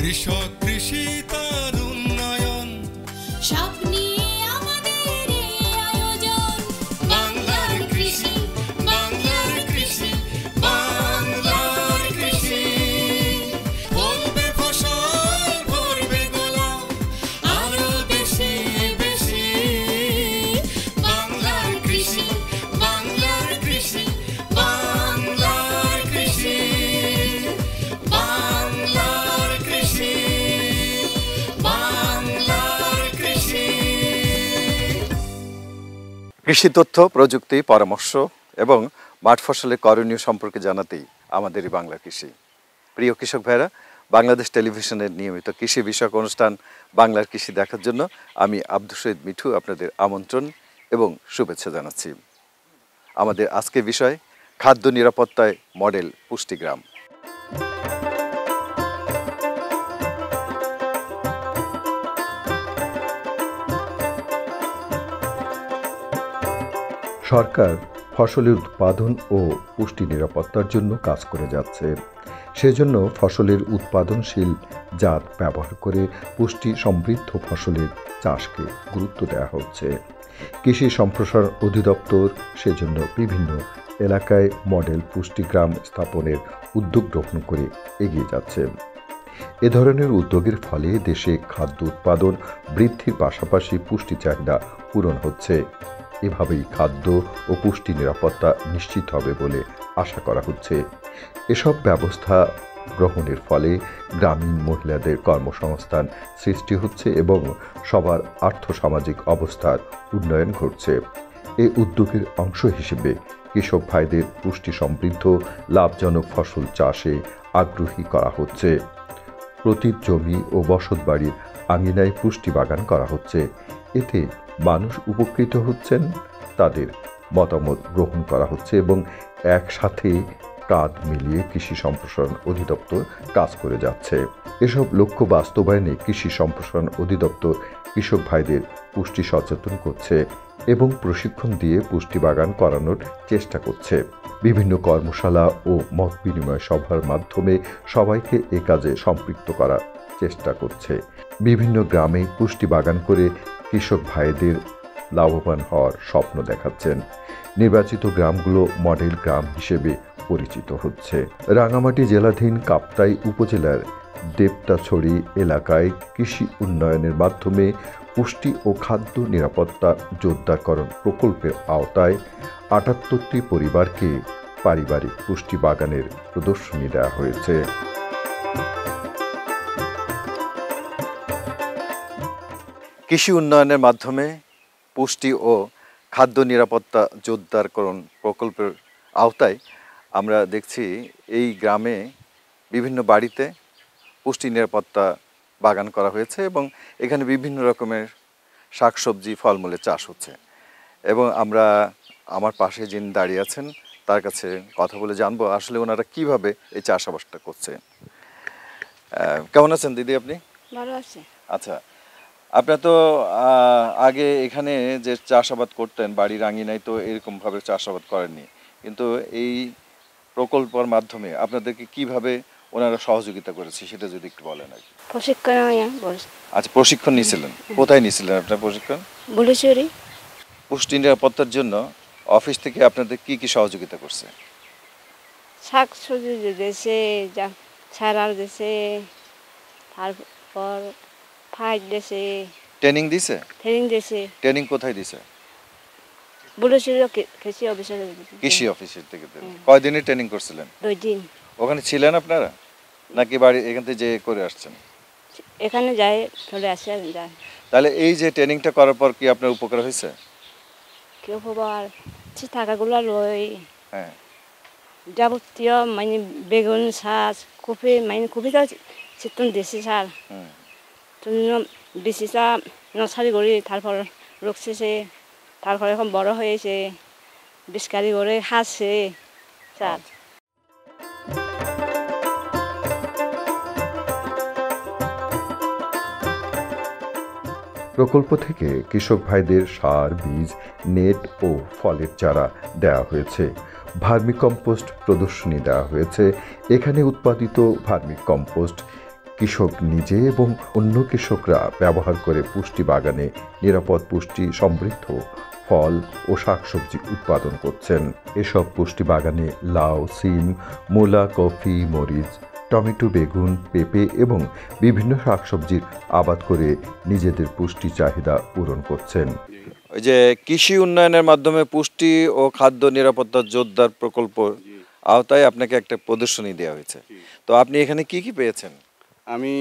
কৃষক কৃষি তার উন্নয়ন সব নিয়ে আমাদের এই আয়োজন। বাংলার কৃষি, বাংলার কৃষি, বাংলার কৃষি। ফলবে ফসল, ভরবে গোলা, আরো বেশি বেশি। বাংলার কৃষি, বাংলার কৃষি, বাংলার কৃষি, বাংলার কৃষি, বাংলার কৃষি। কৃষি তথ্য, প্রযুক্তি, পরামর্শ এবং মাঠ ফসলের করণীয় সম্পর্কে জানাতেই আমাদের এই বাংলা কৃষি। প্রিয় কৃষক ভাইরা, বাংলাদেশ টেলিভিশনের নিয়মিত কৃষি বিষয়ক অনুষ্ঠান বাংলার কৃষি দেখার জন্য আমি আব্দুল শহীদ মিঠু আপনাদের আমন্ত্রণ এবং শুভেচ্ছা জানাচ্ছি। আমাদের আজকের বিষয় খাদ্য নিরাপত্তায় মডেল পুষ্টিগ্রাম। সরকার ফসলের উৎপাদন ও পুষ্টি নিরাপত্তার জন্য কাজ করে যাচ্ছে। সেজন্য ফসলের উৎপাদনশীল জাত ব্যবহার করে পুষ্টি সমৃদ্ধ ফসলের চাষকে গুরুত্ব দেওয়া হচ্ছে। কৃষি সম্প্রসারণ অধিদপ্তর সেজন্য বিভিন্ন এলাকায় মডেল পুষ্টিগ্রাম স্থাপনের উদ্যোগ গ্রহণ করে এগিয়ে যাচ্ছে। এ ধরনের উদ্যোগের ফলে দেশে খাদ্য উৎপাদন বৃদ্ধির পাশাপাশি পুষ্টি চাহিদা পূরণ হচ্ছে। এভাবেই খাদ্য ও পুষ্টি নিরাপত্তা নিশ্চিত হবে বলে আশা করা হচ্ছে। এসব ব্যবস্থা গ্রহণের ফলে গ্রামীণ মহিলাদের কর্মসংস্থান সৃষ্টি হচ্ছে এবং সবার আর্থসামাজিক অবস্থার উন্নয়ন ঘটছে। এই উদ্যোগের অংশ হিসেবে কৃষক ভাইদের পুষ্টি সমৃদ্ধ লাভজনক ফসল চাষে আগ্রহী করা হচ্ছে। প্রতি জমি ও বসতবাড়ির আঙিনায় পুষ্টি বাগান করা হচ্ছে। এতে মানুষ উপকৃত হচ্ছেন, তাদের মতামত গ্রহণ করা হচ্ছে এবং একসাথে কাঁধ মিলিয়ে কৃষি সম্প্রসারণ অধিদপ্তর কাজ করে যাচ্ছে। এসব লক্ষ্য বাস্তবায়নে কৃষি সম্প্রসারণ অধিদপ্তর কৃষক ভাইদের পুষ্টি সচেতন করছে এবং প্রশিক্ষণ দিয়ে পুষ্টি বাগান করানোর চেষ্টা করছে। বিভিন্ন কর্মশালা ও মত বিনিময় সভার মাধ্যমে সবাইকে এ কাজে সম্পৃক্ত করার চেষ্টা করছে। বিভিন্ন গ্রামে পুষ্টি বাগান করে কৃষক ভাইদের লাভবান হওয়ার স্বপ্ন দেখাচ্ছেন। নির্বাচিত গ্রামগুলো মডেল গ্রাম হিসেবে পরিচিত হচ্ছে। রাঙামাটি জেলাধীন কাপ্তাই উপজেলার দেবতাছড়ি এলাকায় কৃষি উন্নয়নের মাধ্যমে পুষ্টি ও খাদ্য নিরাপত্তা জোরদারকরণ প্রকল্পের আওতায় ৭৮টি পরিবারকে পারিবারিক পুষ্টি বাগানের প্রদর্শনী দেওয়া হয়েছে। কৃষি উন্নয়নের মাধ্যমে পুষ্টি ও খাদ্য নিরাপত্তা জোরদারকরণ প্রকল্পের আওতায় আমরা দেখছি এই গ্রামে বিভিন্ন বাড়িতে পুষ্টি নিরাপত্তা বাগান করা হয়েছে এবং এখানে বিভিন্ন রকমের শাকসবজি ফলমূলের চাষ হচ্ছে। এবং আমরা আমার পাশে যিনি দাঁড়িয়ে আছেন তার কাছে কথা বলে জানবো আসলে ওনারা কিভাবে এই চাষাবাসটা করছে। কেমন আছেন দিদি আপনি? ভালো আছি। আচ্ছা, আপনারা তো আগে এখানে যে চাষাবাদ করতেন বাড়ির আঙিনায় তো এরকমভাবে চাষাবাদ করেননি, কিন্তু এই প্রকল্পের মাধ্যমে আপনাদেরকে কিভাবে ওনারা সহযোগিতা করেছে সেটা যদি একটু বলেন আর কি। প্রশিক্ষণ আচ্ছা, প্রশিক্ষণ নিয়েছিলেন? কোথায় নিয়েছিলেন আপনার প্রশিক্ষণ? বুলেশ্বরী। পুষ্টি নিরাপত্তার জন্য অফিস থেকে আপনাদের কি কি সহযোগিতা করছে? শাক সবজি দিয়েছে, ছাড়ার দিয়েছে, তারপর ফাইট দিয়েছে। ট্রেনিং দিছে? ট্রেনিং দিয়েছে। ট্রেনিং কোথায় দিছে? বুলেশ্বরী কৃষি অফিসে। কৃষি অফিসের থেকে। কয়দিনের ট্রেনিং করছিলেন? 2 দিন। ওখানে ছিলেন আপনারা নাকি বাড়ি এখান থেকে যে করে আসছেন? এখানে যাই চলে আসে যায়। তাহলে এই যে ট্রেনিংটা করার পর কি আপনার উপকার হয়েছে? কি উপকার? টাকাগুলো লই। হ্যাঁ, যাবতীয় মানে বেগুন শাক কপি মানে কপিটা চিত্তন দিয়েছি স্যার। বেশি চা নর্সারি করি, তারপর রুখছে, তারপর এখন বড় হয়েছে, বিস্কারি করে খাচ্ছে স্যার। প্রকল্প থেকে কৃষক ভাইদের সার, বীজ, নেট ও ফলের চারা দেওয়া হয়েছে। ভার্মিকম্পোস্ট প্রদর্শনী দেওয়া হয়েছে। এখানে উৎপাদিত ভার্মিকম্পোস্ট কৃষক নিজে এবং অন্য কৃষকরা ব্যবহার করে পুষ্টি বাগানে নিরাপদ পুষ্টি সমৃদ্ধ ফল ও শাকসবজি উৎপাদন করছেন। এসব পুষ্টি বাগানে লাউ, সিম, মূলা, কফি, মরিচ, টমেটো, বেগুন, পেঁপে এবং বিভিন্ন শাকসবজির আবাদ করে নিজেদের পুষ্টি চাহিদা পূরণ করছেন। ওই যে কৃষি উন্নয়নের মাধ্যমে পুষ্টি ও খাদ্য নিরাপত্তা জোরদার প্রকল্প আওতায় আপনাকে একটা প্রদর্শনী দেওয়া হয়েছে। তো আপনি এখানে কি কি পেয়েছেন? আমি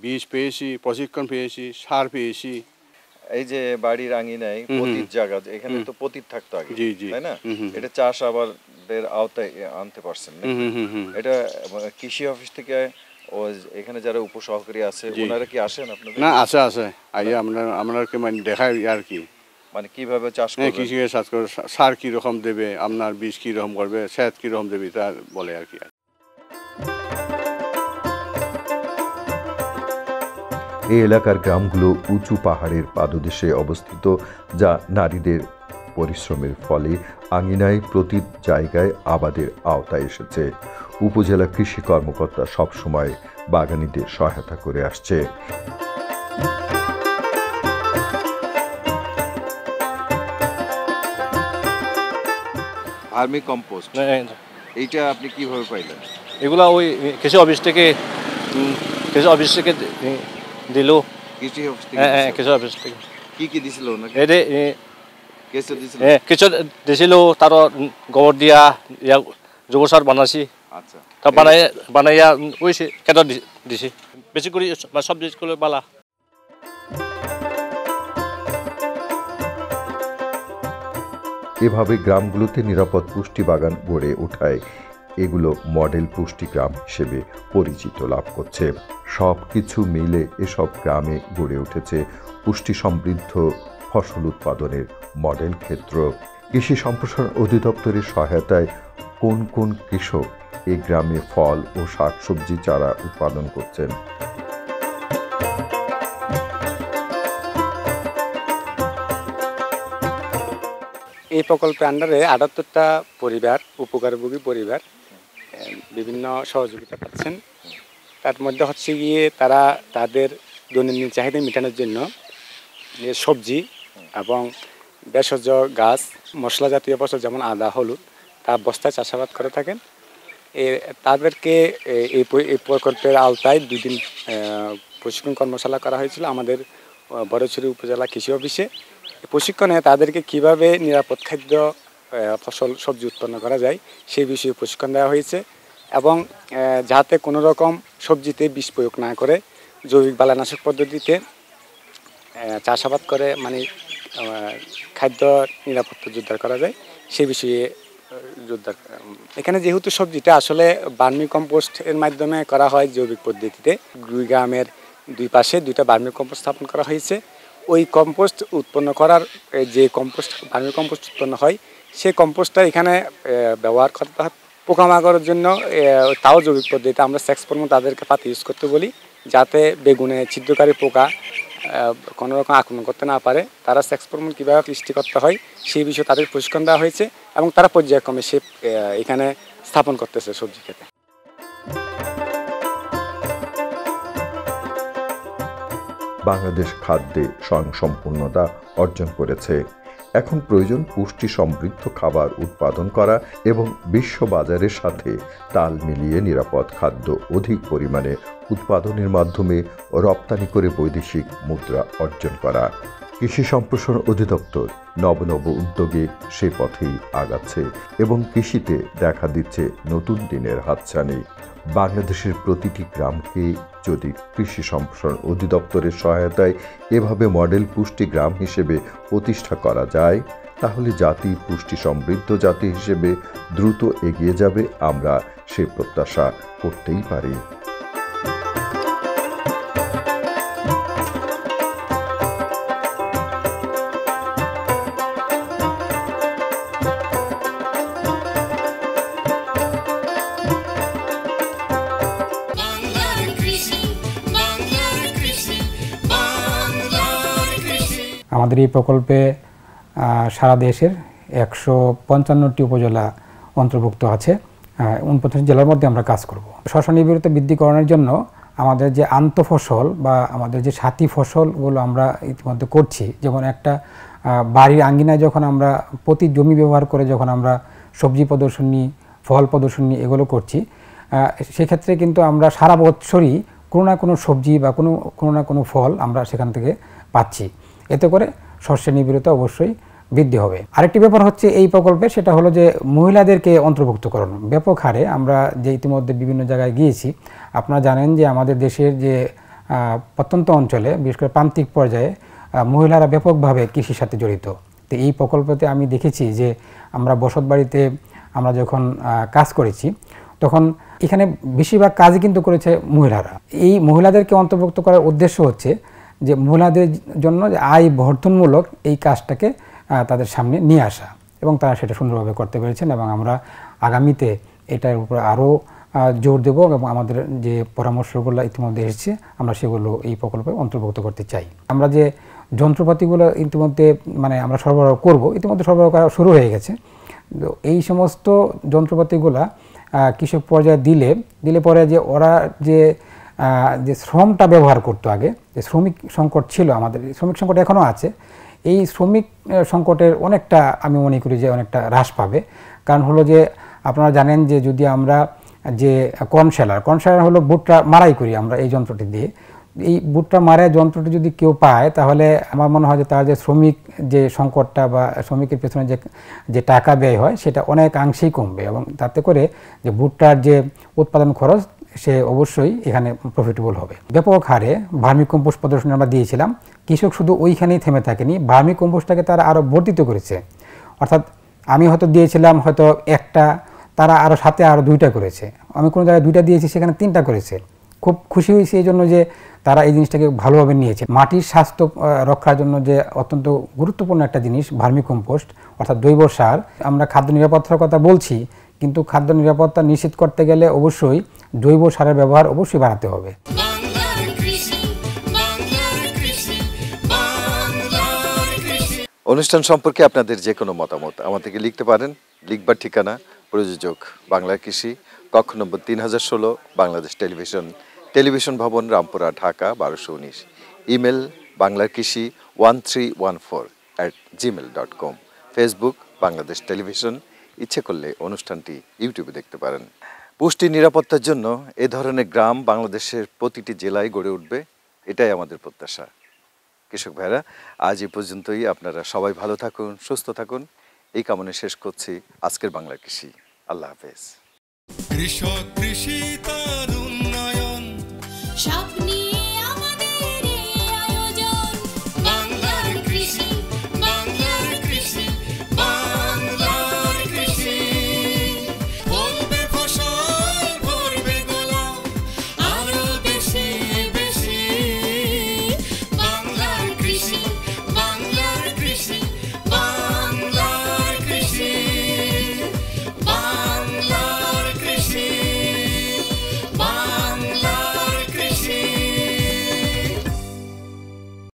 বীজ পেয়েছি, প্রশিক্ষণ পেয়েছি, সার পেয়েছি। এই যে বাড়ির আঙিনায় পতিত জায়গা, এখানে তো পতিত থাকতো আগে, জি জি, তাই না? এটা চাষ আবাদের আওতায় আনতে পারছেন না? এটা কৃষি অফিস থেকে ও এখানে যারা উপসহকারী আছে ওনারা কি আসেন আপনাদের? না, আছে আইয়া আপনাকে মানে দেখায় আর কি, মানে কিভাবে চাষ করবে, কৃষি চাষ করে সার কি রকম দেবে, আপনার বীজ কি রকম করবে, সেচ কি রকম দেবে, তা বলে আর কি। এই এলাকার গ্রামগুলো উঁচু পাহাড়ের পাদদেশে অবস্থিত, যা নারীদের পরিশ্রমের ফলে আঙিনায় প্রতি জায়গায় আবাদের আওতায় এসেছে। উপজেলা কৃষি কর্মকর্তা সবসময় বাগানীদের সহায়তা করে আসছে। ভার্মি কম্পোস্ট, এইটা আপনি কিভাবে পাইলেন? এগুলা ওই কৃষি অফিস থেকে দিল। কৃষি অফিস থেকে? হ্যাঁ, কৃষি অফিস থেকে। কি কি দিছিল ওনাকে? কেঁচো দিছিল? কেঁচো দিছিল, তার গোবর দিয়া জৈব সার বানাইছি। আচ্ছা, তা বানাইয়া ওই কেঁচো দিছি, বেশি করে সবজি গুলো বালা। এভাবে গ্রামগুলোতে নিরাপদ পুষ্টি বাগান গড়ে ওঠায় এগুলো মডেল পুষ্টি গ্রাম হিসেবে পরিচিত লাভ করছে। সব কিছু মিলে এসব গ্রামে গড়ে উঠেছে পুষ্টি সমৃদ্ধ ফসল উৎপাদনের মডেল ক্ষেত্র। কৃষি সম্প্রসারণ অধিদপ্তরের সহায়তায় কোন কোন কৃষক এই গ্রামে ফল ও শাকসবজি চারা উৎপাদন করছেন? এই প্রকল্পের আন্ডারে ৭৮টা পরিবার, উপকারভোগী পরিবার বিভিন্ন সহযোগিতা পাচ্ছেন। তার মধ্যে হচ্ছে গিয়ে তারা তাদের দৈনন্দিন চাহিদা মেটানোর জন্য সবজি এবং ভেষজ গাছ, মশলা জাতীয় ফসল যেমন আদা, হলুদ, তা বস্তায় চাষাবাদ করে থাকেন। তাদেরকে এই প্রকল্পের আওতায় ২ দিন প্রশিক্ষণ কর্মশালা করা হয়েছিল আমাদের বড়ছড়ি উপজেলা কৃষি অফিসে। প্রশিক্ষণে তাদেরকে কিভাবে নিরাপদ খাদ্য, ফসল, সবজি উৎপন্ন করা যায় সেই বিষয়ে প্রশিক্ষণ দেওয়া হয়েছে এবং যাতে কোনো রকম সবজিতে বিষ প্রয়োগ না করে জৈবিক বালানাশক পদ্ধতিতে চাষাবাদ করে মানে খাদ্য নিরাপত্তা জোরদার করা যায় সেই বিষয়ে জোরদার। এখানে যেহেতু সবজিটা আসলে ভার্মি কম্পোস্টের মাধ্যমে করা হয় জৈবিক পদ্ধতিতে, গ্রামের 2 পাশে 2টা ভার্মি কম্পোস্ট স্থাপন করা হয়েছে। ওই কম্পোস্ট উৎপন্ন করার যে ভার্মি কম্পোস্ট উৎপন্ন হয় সেই কম্পোস্টটা এখানে ব্যবহার করতে হয় পোকামাকড়ের জন্য। তাও জৈবিক পদ্ধতিতে আমরা সেক্সফর্ম তাদেরকে পাতি ইউজ করতে বলি, যাতে বেগুনে ছিদ্রকারী পোকা কোনো রকম আক্রমণ করতে না পারে। তারা সেক্সফর্ম কীভাবে সৃষ্টি করতে হয় সেই বিষয়ে তাদের প্রশিক্ষণ দেওয়া হয়েছে এবং তারা পর্যায়ক্রমে সে এখানে স্থাপন করতেছে সবজি খেতে। বাংলাদেশ খাদ্যে স্বয়ংসম্পূর্ণতা অর্জন করেছে। এখন প্রয়োজন পুষ্টি সমৃদ্ধ খাবার উৎপাদন করা এবং বিশ্ব বাজারের সাথে তাল মিলিয়ে নিরাপদ খাদ্য অধিক পরিমাণে উৎপাদনের মাধ্যমে রপ্তানি করে বৈদেশিক মুদ্রা অর্জন করা। কৃষি সম্প্রসারণ অধিদপ্তর নব উদ্যোগে সে পথেই আগাচ্ছে এবং কৃষিতে দেখা দিচ্ছে নতুন দিনের হাতছানি। বাংলাদেশের প্রতিটি গ্রামকে যদি কৃষি সম্প্রসারণ অধিদপ্তরের সহায়তায় এভাবে মডেল পুষ্টি গ্রাম হিসেবে প্রতিষ্ঠা করা যায়, তাহলে জাতি পুষ্টি সমৃদ্ধ জাতি হিসেবে দ্রুত এগিয়ে যাবে। আমরা সে প্রত্যাশা করতেই পারি। আমাদের এই প্রকল্পে সারা দেশের 155টি উপজেলা অন্তর্ভুক্ত আছে। 49 জেলার মধ্যে আমরা কাজ করব। শস্য নিবিড়তা বৃদ্ধি করানোর জন্য আমাদের যে আন্তঃফসল বা আমাদের যে সাথী ফসলগুলো আমরা ইতিমধ্যে করছি, যেমন একটা বাড়ির আঙ্গিনায় যখন আমরা প্রতি জমি ব্যবহার করে যখন আমরা সবজি প্রদর্শনী, ফল প্রদর্শনী এগুলো করছি, সেক্ষেত্রে কিন্তু আমরা সারা বছরই কোনো না কোনো সবজি বা কোনো না কোনো ফল আমরা সেখান থেকে পাচ্ছি। এতে করে শস্যের নিবিড়তা অবশ্যই বৃদ্ধি হবে। আরেকটি ব্যাপার হচ্ছে এই প্রকল্পে, সেটা হলো যে মহিলাদেরকে অন্তর্ভুক্তকরণ ব্যাপক হারে। আমরা যে ইতিমধ্যে বিভিন্ন জায়গায় গিয়েছি, আপনারা জানেন যে আমাদের দেশের যে প্রত্যন্ত অঞ্চলে বিশেষ করে প্রান্তিক পর্যায়ে মহিলারা ব্যাপকভাবে কৃষির সাথে জড়িত। তো এই প্রকল্পতে আমি দেখেছি যে আমরা বসতবাড়িতে আমরা যখন কাজ করেছি, তখন এখানে বেশিরভাগ কাজই কিন্তু করেছে মহিলারা। এই মহিলাদেরকে অন্তর্ভুক্ত করার উদ্দেশ্য হচ্ছে যে মহিলাদের জন্য আয় বর্ধনমূলক এই কাজটাকে তাদের সামনে নিয়ে আসা, এবং তারা সেটা সুন্দরভাবে করতে পেরেছেন। এবং আমরা আগামীতে এটার উপরে আরও জোর দেব, এবং আমাদের যে পরামর্শগুলো ইতিমধ্যে এসেছে আমরা সেগুলো এই প্রকল্পে অন্তর্ভুক্ত করতে চাই। আমরা যে যন্ত্রপাতিগুলো ইতিমধ্যে আমরা সরবরাহ করব, ইতিমধ্যে সরবরাহ করা শুরু হয়ে গেছে। তো এই সমস্ত যন্ত্রপাতিগুলা কৃষক পর্যায়ে দিলে পরে যে ওরা যে শ্রমটা ব্যবহার করতো, আগে যে শ্রমিক সংকট ছিল, আমাদের শ্রমিক সংকট এখনও আছে, এই শ্রমিক সংকটের অনেকটা আমি মনে করি যে অনেকটা হ্রাস পাবে। কারণ হলো যে আপনারা জানেন যে যদি আমরা যে কর্ন শেলার হলো ভুট্টা মারাই করি আমরা এই যন্ত্রটি দিয়ে, এই ভুট্টা মারাই যন্ত্রটি যদি কেউ পায়, তাহলে আমার মনে হয় যে তার যে শ্রমিক যে সংকটটা বা শ্রমিকের পেছনে যে টাকা ব্যয় হয় সেটা অনেকাংশেই কমবে, এবং তাতে করে যে ভুট্টার যে উৎপাদন খরচ সে অবশ্যই এখানে প্রফিটেবল হবে। ব্যাপক হারে ভার্মি কম্পোস্ট প্রদর্শনী আমরা দিয়েছিলাম। কৃষক শুধু ওইখানেই থেমে থাকেনি, ভার্মি কম্পোস্টটাকে তারা আরও বর্ধিত করেছে। অর্থাৎ আমি হয়তো দিয়েছিলাম হয়তো একটা, তারা আরও সাথে আরও 2টা করেছে। আমি কোনো জায়গায় 2টা দিয়েছি, সেখানে 3টা করেছে। খুব খুশি হয়েছি এই জন্য যে তারা এই জিনিসটাকে ভালোভাবে নিয়েছে। মাটির স্বাস্থ্য রক্ষার জন্য যে অত্যন্ত গুরুত্বপূর্ণ একটা জিনিস ভার্মি কম্পোস্ট, অর্থাৎ জৈব সার। আমরা খাদ্য নিরাপত্তার কথা বলছি, কিন্তু খাদ্য নিরাপত্তা নিশ্চিত করতে গেলে অবশ্যই জৈব সারের ব্যবহার অবশ্যই বাড়াতে হবে। বাংলার কৃষি, বাংলার কৃষি, বাংলার কৃষি। অনুষ্ঠান সম্পর্কে আপনাদের যে কোনো মতামত আমাদেরকে লিখতে পারেন। লিখবার ঠিকানা প্রযোজক বাংলার কৃষি, কক্ষ নম্বর 3016, বাংলাদেশ টেলিভিশন ভবন, রামপুরা, ঢাকা 1219। ইমেল বাংলার কৃষি 1314@gmail.com। Facebook Bangladesh television. ইচ্ছে করলে অনুষ্ঠানটি ইউটিউবে দেখতে পারেন। পুষ্টি নিরাপত্তার জন্য এ ধরনের গ্রাম বাংলাদেশের প্রতিটি জেলায় গড়ে উঠবে, এটাই আমাদের প্রত্যাশা। কৃষক ভাইরা, আজ এই পর্যন্তই। আপনারা সবাই ভালো থাকুন, সুস্থ থাকুন, এই কামনা শেষ করছি আজকের বাংলার কৃষি। আল্লাহ হাফেজ। কৃষক কৃষি তার